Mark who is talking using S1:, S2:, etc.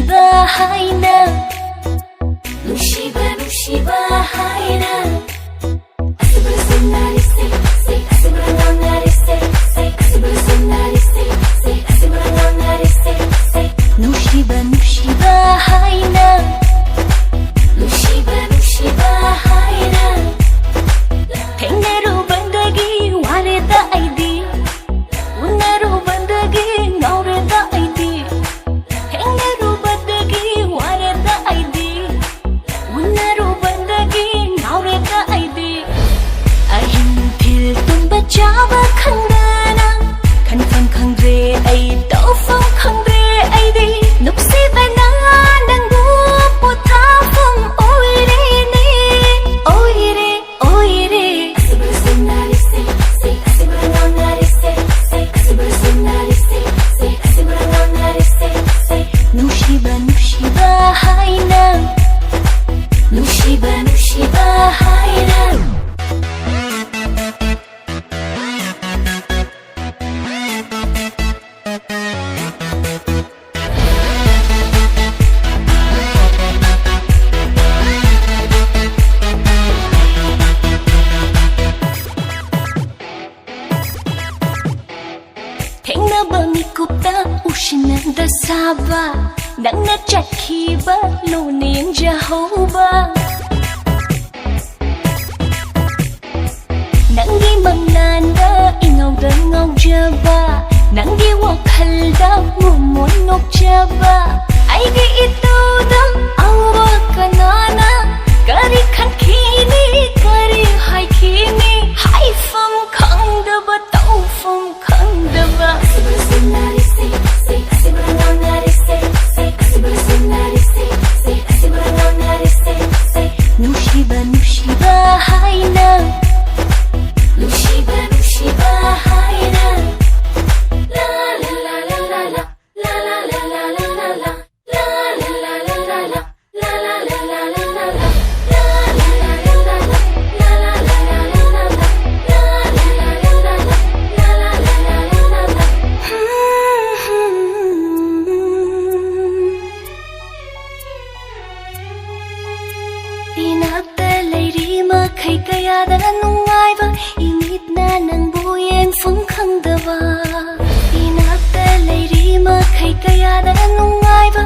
S1: 누시바 하이나 누시바 누시바 하이나 아스브라 손나리 세 아스브라 나나리 세 아스브라 손나리 세 아스브라 나나리 세 누시바 누시바 하이나 누시바 누시바 하이나 팽내로 반다기 와레다 아이디 운나로 반다기 나오레다 아이디 팽내로 반다기 와레다 아이디 운나로 반다기 나오레다 아이디 아힘필 tumba chaba khangana khanfam khangre ai tofam khangre ai di nupsi bana nangu putha fam oire ne oire oire asibra sunari se asibra nanari se asibra sunari se asibra nanari se nushiba nushiba haina nushiba nushiba haina 팽나바 미kupta ushinanda saba nangna chakhiba lonin Jehovah nangi mangnanda ingawda ngawjaba nangi wakhalda mumon nokjaba aigi ituda awa kanana kari khankhini kari haikini haifam khangdaba taufam khangdaba asibra sunari se asibra nanari se asibra sunari se asibra nanari se nushiba nushiba haina nushiba nushiba haina la la la la la la la la la la la la la la la la la la Inakta lady makai kaya da nungai ba init na nang buyen fung khang da ba Inakta lady makai kaya da nungai ba